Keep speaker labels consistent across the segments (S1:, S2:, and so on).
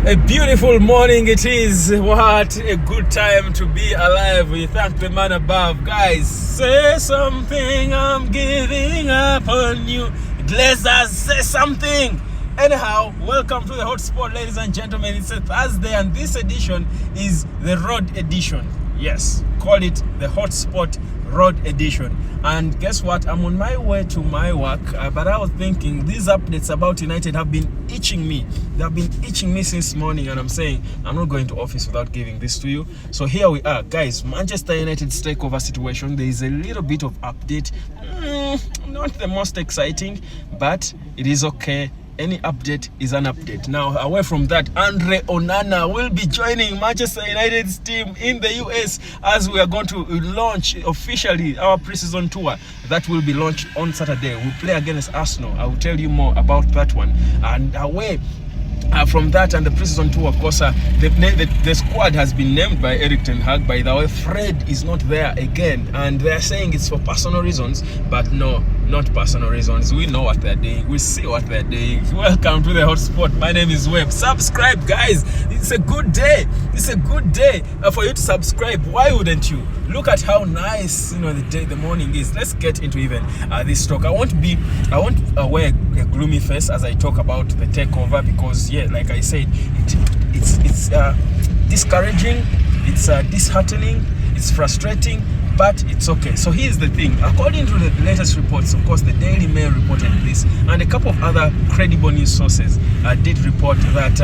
S1: A beautiful morning it is. What a good time to be alive. We thank the man above. Guys, say something, I'm giving up on you. Glazers, say something. Anyhow, welcome to the hotspot, ladies and gentlemen. It's a Thursday and this edition is the road edition. Yes, call it the hotspot road edition. And guess what? I'm on my way to my work, but I was thinking these updates about United have been itching me. They have been itching me since morning, and I'm saying I'm not going to office without giving this to you. So here we are, guys. Manchester United's takeover situation. There is a little bit of update. Not the most exciting, but it is okay. Any update is an update. Now, away from that, Onana will be joining Manchester United's team in the US as we are going to launch officially our pre-season tour that will be launched on Saturday. We'll play against Arsenal. I will tell you more about that one. And away from that and the pre-season tour, of course, the squad has been named by Erik ten Hag. By the way, Fred is not there again, and they're saying it's for personal reasons, but no, not personal reasons. We know what they're doing. We see what they're doing. Welcome to the hotspot. My name is Webb. Subscribe, guys. It's a good day. It's a good day for you to subscribe. Why wouldn't you? Look at how nice the morning is. Let's get into even this talk. I won't wear a gloomy face as I talk about the takeover, because like I said, it's discouraging, it's disheartening, it's frustrating, but it's okay. So here's the thing. According to the latest reports, of course, the Daily Mail reported this, and a couple of other credible news sources did report that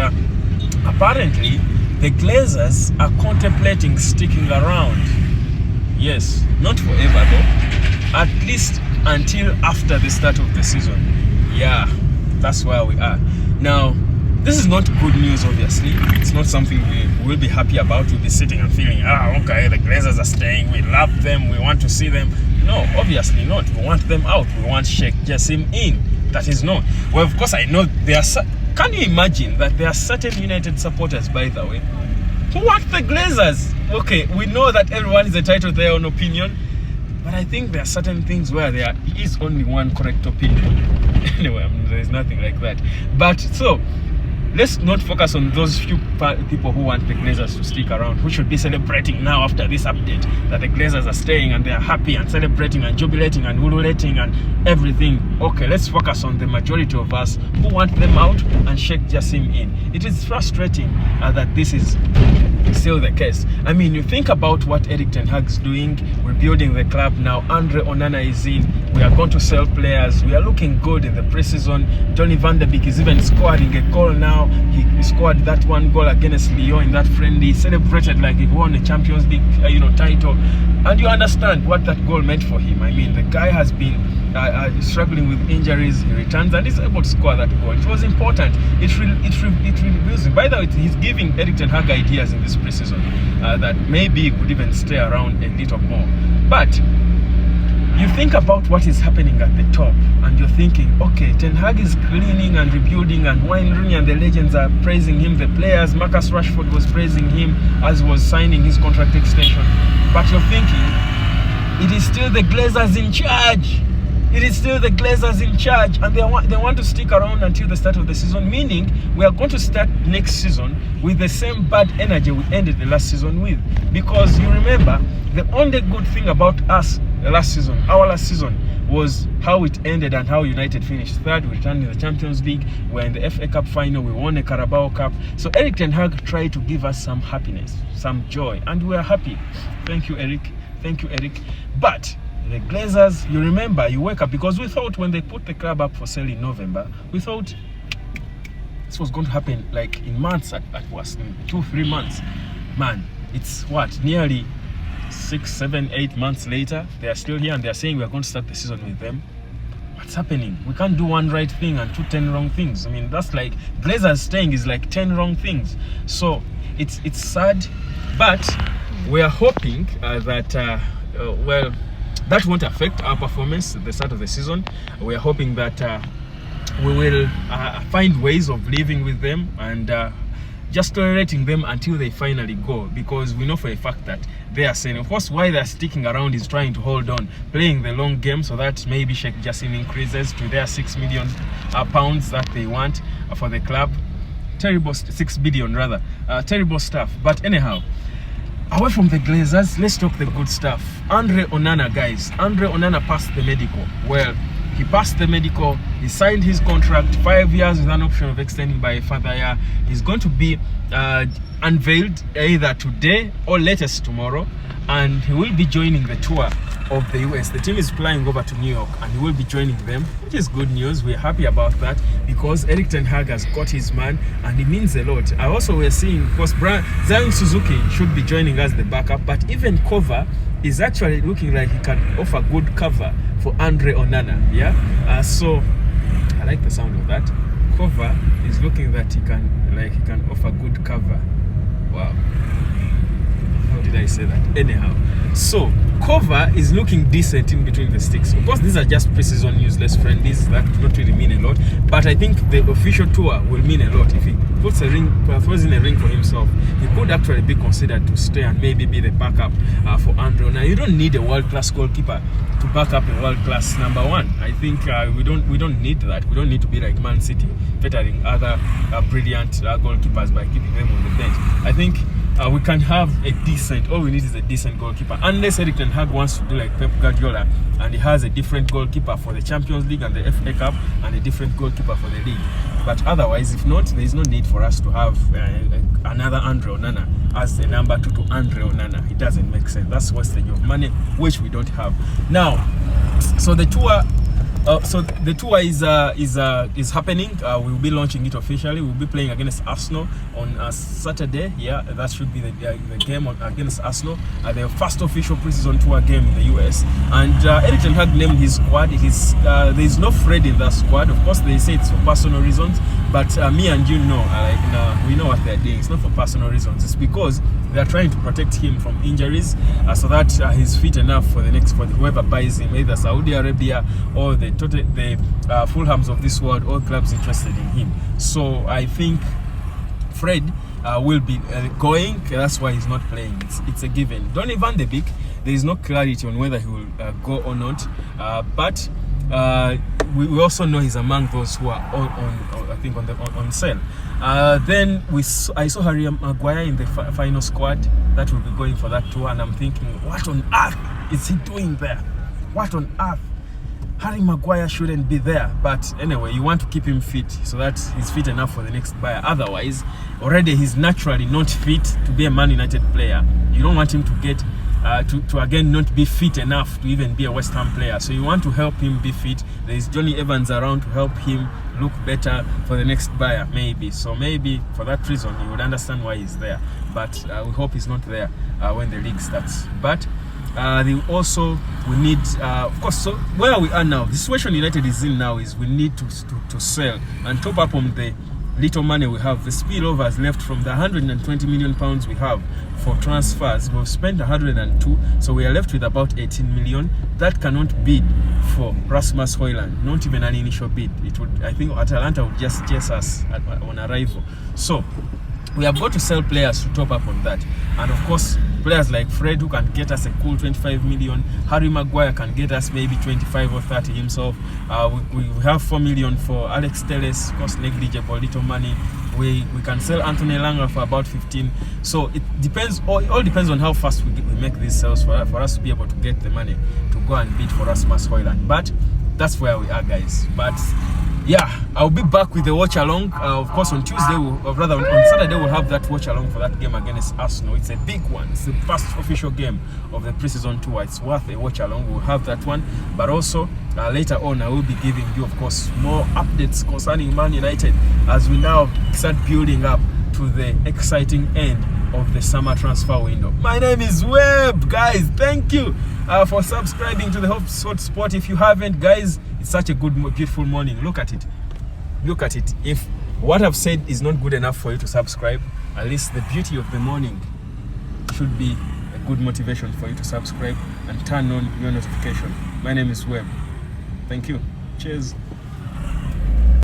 S1: apparently the Glazers are contemplating sticking around. Yes, not forever though, at least until after the start of the season. Yeah, that's where we are. Now, this is not good news, obviously. It's not something we will be happy about. We'll be sitting and feeling, okay, the Glazers are staying, we love them, we want to see them. No, obviously not. We want them out. We want Sheikh Jassim in. That is not. Well, of course, I know there are... Can you imagine that there are certain United supporters, by the way, who want the Glazers? Okay, we know that everyone is entitled to their own opinion, but I think there are certain things where there is only one correct opinion. Anyway, there is nothing like that. But so, let's not focus on those few people who want the Glazers to stick around, who should be celebrating now after this update that the Glazers are staying and they are happy and celebrating and jubilating and ululating and everything. Okay, let's focus on the majority of us who want them out and Sheikh Jassim in. It is frustrating that this is still the case. I mean, you think about what Erik ten Hag is doing. We're building the club now. Onana is in. We are going to sell players. We are looking good in the preseason. Johnny van der Beek is even scoring a goal now. He scored that one goal against Lyon in that friendly. He celebrated like he won a Champions League title. And you understand what that goal meant for him. I mean, the guy has been struggling with injuries. He returns and is able to score that goal. It was important. It reveals him. By the way, he's giving Erik ten Hag ideas in this preseason that maybe he could even stay around a little more. But you think about what is happening at the top, and you're thinking, okay, Ten Hag is cleaning and rebuilding, and Wayne Rooney and the legends are praising him. The players, Marcus Rashford was praising him as he was signing his contract extension. But you're thinking, it is still the Glazers in charge. It is still the Glazers in charge, and they want to stick around until the start of the season, meaning we are going to start next season with the same bad energy we ended the last season with. Because you remember, the only good thing about us our last season, was how it ended and how United finished third. We returned in the Champions League. We're in the FA Cup final. We won the Carabao Cup. So Erik ten Hag tried to give us some happiness, some joy, and we are happy. Thank you, Erik. Thank you, Erik. But the Glazers, you remember, you wake up, because we thought when they put the club up for sale in November, we thought this was going to happen like in months at worst, in 2-3 months. Man, it's what, nearly 6, 7, 8 months later, they are still here and they are saying we are going to start the season with them. What's happening? We can't do one right thing and do 10 wrong things. I mean, that's like Glazers staying is like 10 wrong things. So it's sad, but we are hoping that that won't affect our performance at the start of the season. We are hoping that we will find ways of living with them and just tolerating them until they finally go, because we know for a fact that they are saying, of course, why they're sticking around is trying to hold on, playing the long game, so that maybe Sheikh Jassim increases to their £6 million that they want for the club. terrible 6 billion rather. Terrible stuff. But anyhow, away from the Glazers, let's talk the good stuff. Andre Onana, guys. Andre Onana passed the medical. Well, he passed the medical. He signed his contract, 5 years with an option of extending by a further year. He's going to be unveiled either today or latest tomorrow, and he will be joining the tour of the US. The team is flying over to New York, and he will be joining them, which is good news. We're happy about that because Erik ten Hag has got his man, and it means a lot. Also, we're seeing, of course, Zion Suzuki should be joining as the backup, but even cover is actually looking like he can offer good cover for Andre Onana. Yeah, so I like the sound of that. Cover is looking that he can offer good cover. Wow, how did I say that? Anyhow, so cover is looking decent in between the sticks. Of course, these are just preseason useless friendlies that do not really mean a lot, but I think the official tour will mean a lot. If he throws in a ring for himself, he could actually be considered to stay and maybe be the backup for Andre. Now, you don't need a world-class goalkeeper to back up a world-class number one. I think we don't need that. We don't need to be like Man City, fettering other brilliant goalkeepers by keeping them on the bench. I think we can have a decent, all we need is a decent goalkeeper, unless Erik ten Hag wants to do like Pep Guardiola and he has a different goalkeeper for the Champions League and the FA Cup and a different goalkeeper for the league. But otherwise, if not, there is no need for us to have another Andre Onana as the number 2 to Andre Onana. It doesn't make sense. That's wastage of money, which we don't have now. So the tour is happening. We will be launching it officially. We'll be playing against Arsenal on Saturday. Yeah, that should be the game against Arsenal. The first official preseason tour game in the US. And Erik ten Hag named his squad. There is no Fred in that squad. Of course, they say it's for personal reasons. But me and you know, we know what they're doing. It's not for personal reasons. It's because they're trying to protect him from injuries, so that he's fit enough for whoever buys him, either Saudi Arabia or the Fulhams of this world, all clubs interested in him. So I think Fred will be going. That's why he's not playing. It's a given. Donny van de Beek, there is no clarity on whether he will go or not. But we also know he's among those who are on sale. Then I saw Harry Maguire in the final squad that will be going for that tour, and I'm thinking, what on earth is he doing there? What on earth? Harry Maguire shouldn't be there. But anyway, you want to keep him fit so that he's fit enough for the next buyer. Otherwise, already he's naturally not fit to be a Man United player. You don't want him to get to again not be fit enough to even be a West Ham player. So you want to help him be fit. There is Johnny Evans around to help him look better for the next buyer, maybe. So maybe for that reason you would understand why he's there. But we hope he's not there when the league starts. But we need, of course, so where we are now, the situation United is in now is we need to sell and top up on the little money we have. The spillovers left from the 120 million pounds we have for transfers. We've spent 102, so we are left with about 18 million. That cannot bid for Rasmus Højlund, not even an initial bid. It would, I think Atalanta would just chase us on arrival. So we have got to sell players to top up on that. And of course, players like Fred, who can get us a cool 25 million. Harry Maguire can get us maybe 25 or 30 himself. We have 4 million for Alex Telles, cost negligible, little money. We can sell Anthony Langer for about 15. So it depends, all depends on how fast we make these sales for us to be able to get the money to go and bid for Rasmus Højlund. But that's where we are, guys. But yeah, I'll be back with the watch along. Of course, on Tuesday, or rather on Saturday, we'll have that watch along for that game against Arsenal. It's a big one. It's the first official game of the preseason tour. It's worth a watch along. We'll have that one. But also, later on, I will be giving you, of course, more updates concerning Man United as we now start building up to the exciting end of the summer transfer window. My name is Webb, guys. Thank you for subscribing to the Hotspot. If you haven't, guys, it's such a good, beautiful morning. Look at it. Look at it. If what I've said is not good enough for you to subscribe, at least the beauty of the morning should be a good motivation for you to subscribe and turn on your notification. My name is Webb. Thank you. Cheers.